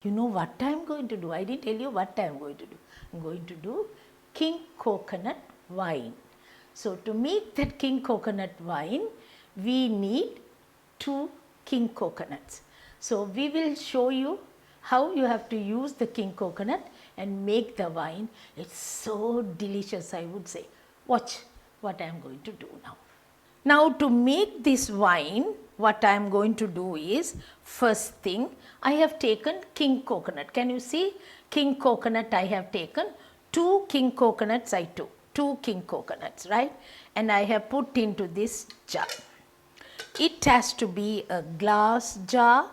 You know what I am going to do? I didn't tell you what I am going to do. I am going to do king coconut wine. So, to make that king coconut wine, we need 2 king coconuts. So, we will show you how you have to use the king coconut and make the wine. It's so delicious, I would say. Watch what I am going to do now. Now, to make this wine, what I am going to do is, first thing, I have taken king coconut. Can you see? King coconut I have taken. 2 king coconuts I took. 2 king coconuts, right? And I have put into this jar. It has to be a glass jar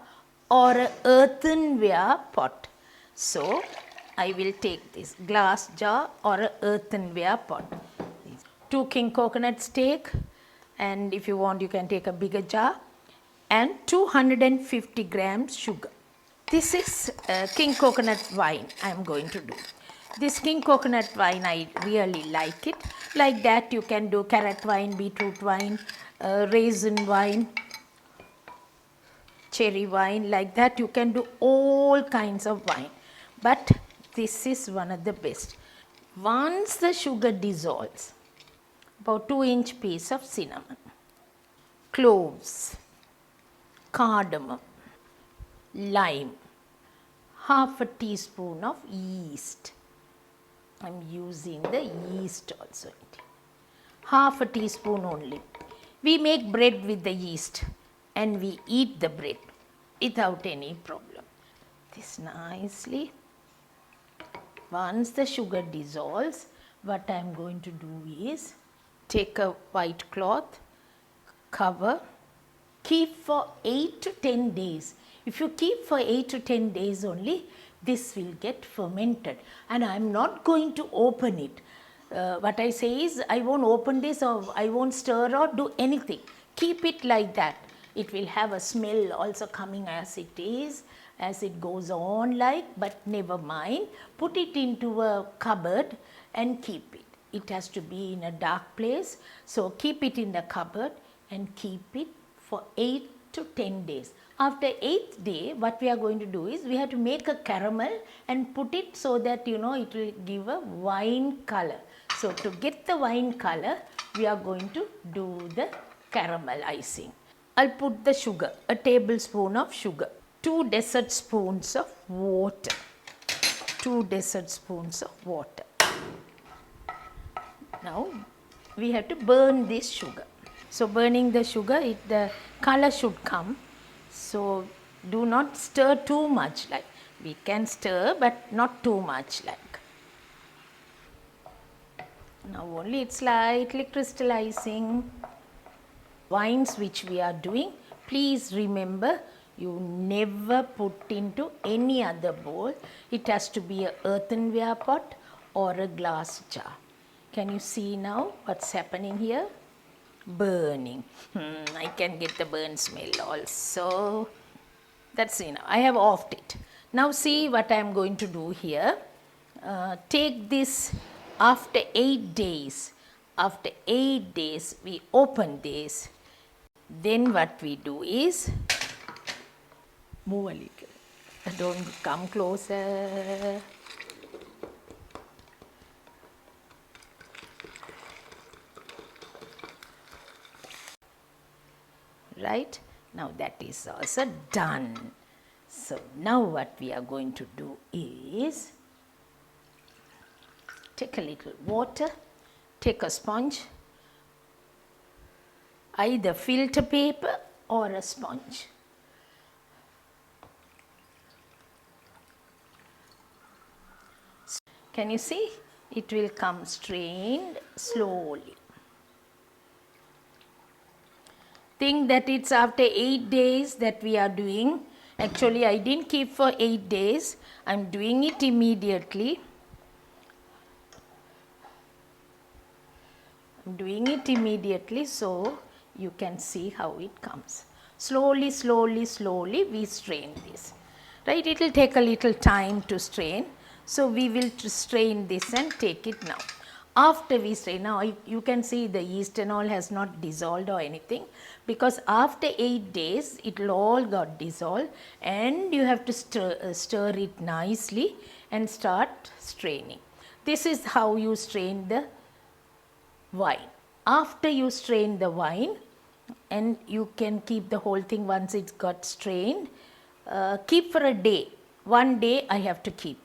or an earthenware pot. So, I will take this glass jar or an earthenware pot. 2 king coconuts take, and if you want you can take a bigger jar, and 250 grams sugar. This is king coconut wine I am going to do. This king coconut wine I really like it. Like that you can do carrot wine, beetroot wine, raisin wine, cherry wine, like that you can do all kinds of wine. But this is one of the best. Once the sugar dissolves, about 2-inch piece of cinnamon, cloves, cardamom, lime, half a teaspoon of yeast. I am using the yeast also. Half a teaspoon only. We make bread with the yeast and we eat the bread without any problem. This nicely. Once the sugar dissolves, what I am going to do is take a white cloth, cover, keep for 8 to 10 days. If you keep for 8 to 10 days only, this will get fermented, and I am not going to open it. What I say is, I won't open this or I won't stir or do anything. Keep it like that. It will have a smell also coming as it is, as it goes on like, but never mind. Put it into a cupboard and keep it. It has to be in a dark place. So, keep it in the cupboard and keep it for 8 to 10 days. After 8th day, what we are going to do is, we have to make a caramel and put it so that it will give a wine color. So, to get the wine color, we are going to do the caramel icing. I will put the sugar, a tablespoon of sugar, 2 dessert spoons of water, 2 dessert spoons of water. Now, we have to burn this sugar. So, burning the sugar, the color should come. So, do not stir too much, like we can stir, but not too much like. Now, only it's slightly crystallizing. Wines which we are doing, please remember, you never put into any other bowl. It has to be an earthenware pot or a glass jar. Can you see now what's happening here? Burning. I can get the burn smell also. That's enough. I have offed it. Now see what I am going to do here. Take this after 8 days. After 8 days we open this. Then what we do is, move a little. Don't come closer. Right? Now that is also done. So now what we are going to do is, take a little water, take a sponge, either filter paper or a sponge. Can you see? It will come strained slowly. Think that it's after 8 days that we are doing. Actually, I didn't keep for 8 days. I'm doing it immediately. I'm doing it immediately so you can see how it comes. Slowly, slowly, slowly we strain this. Right? It will take a little time to strain. So, we will strain this and take it now. After we strain, now you can see the yeast and all has not dissolved or anything, because after 8 days it will all got dissolved, and you have to stir it nicely and start straining. This is how you strain the wine. After you strain the wine, and you can keep the whole thing once it's got strained, keep for a day. 1 day I have to keep.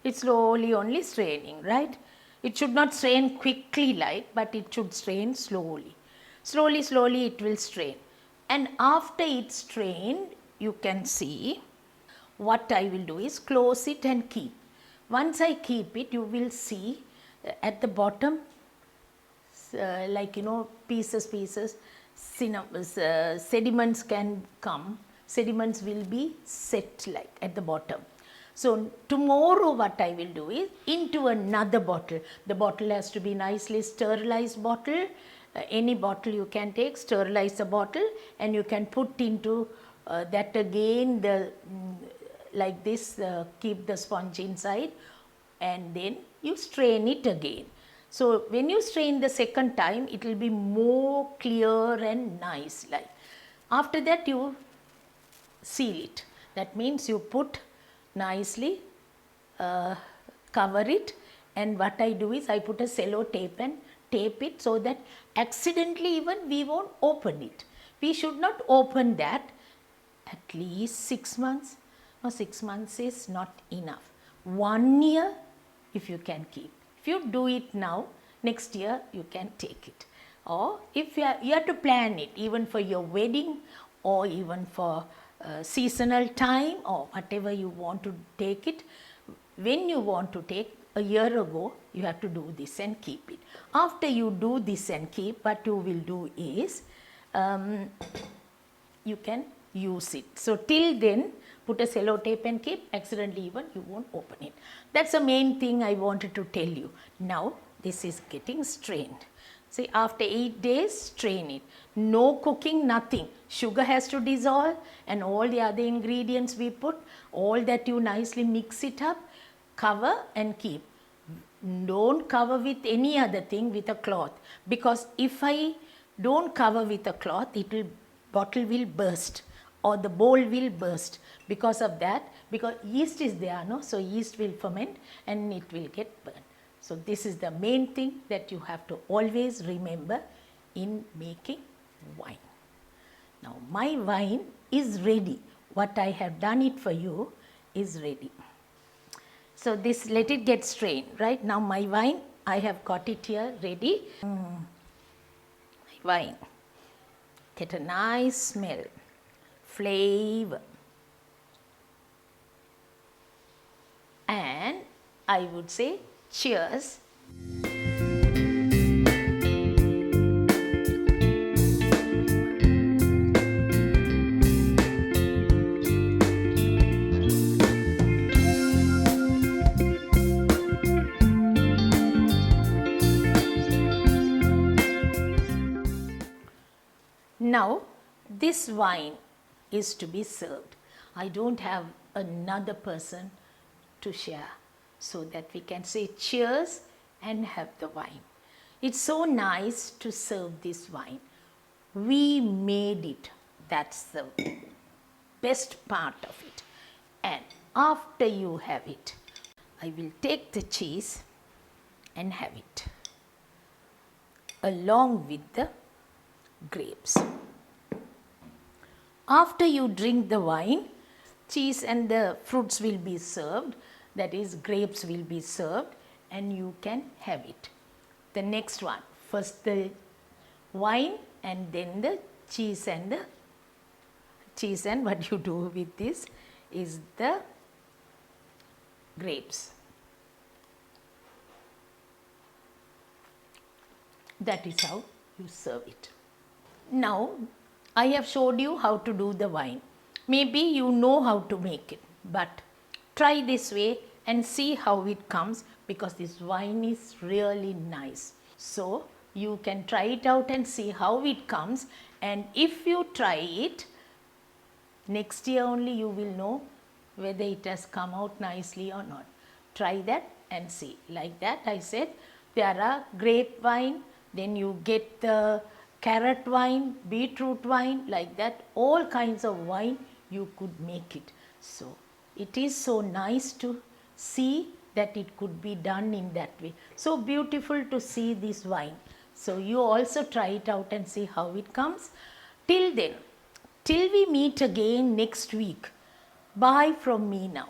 It's slowly only straining, right? It should not strain quickly but it should strain slowly. Slowly it will strain. And after it's strained, you can see what I will do is close it and keep. Once I keep it, you will see at the bottom, pieces, sediments can come. Sediments will be set like at the bottom. So tomorrow what I will do is into another bottle. The bottle has to be nicely sterilized bottle. Any bottle you can take, sterilize the bottle, and you can put into that again like this, keep the sponge inside, and then you strain it again. So when you strain the second time, it will be more clear and nice like. After that you seal it. That means you put nicely, cover it, and what I do is I put a cello tape and tape it so that accidentally even we won't open it. We should not open that at least 6 months. No, 6 months is not enough. 1 year if you can keep. If you do it now, next year you can take it. Or if you have to plan it even for your wedding or even for seasonal time or whatever you want to take it. When you want to take, a year ago you have to do this and keep it. After you do this and keep, what you will do is you can use it. So till then put a cello tape and keep, accidentally even you won't open it. That's the main thing I wanted to tell you. Now this is getting strained. See, after 8 days, strain it. No cooking, nothing. Sugar has to dissolve, and all the other ingredients we put, all that you nicely mix it up, cover and keep. Don't cover with any other thing, with a cloth, because if I don't cover with a cloth, bottle will burst or the bowl will burst because of that, because yeast is there, no? So yeast will ferment and it will get burnt. So this is the main thing that you have to always remember in making wine. Now my wine is ready. What I have done it for you is ready. So this, let it get strained, right? Now my wine, I have got it here ready. My wine, get a nice smell, flavor, and I would say cheers. Now this wine is to be served. I don't have another person to share, so that we can say cheers and have the wine. It's so nice to serve this wine. We made it. That's the best part of it. And after you have it, I will take the cheese and have it along with the grapes. After you drink the wine, cheese and the fruits will be served, that is grapes will be served, and you can have it. The next one, first the wine and then the cheese, and what you do with this is the grapes. That is how you serve it. Now I have showed you how to do the wine. Maybe you know how to make it, but try this way and see how it comes, because this wine is really nice. So you can try it out and see how it comes, and if you try it, next year only you will know whether it has come out nicely or not. Try that and see. Like that I said, There are grape wine, then you get the carrot wine, beetroot wine, like that, all kinds of wine you could make it. So it is so nice to see that it could be done in that way. So beautiful to see this wine. So you also try it out and see how it comes. Till then, till we meet again next week, bye from me now.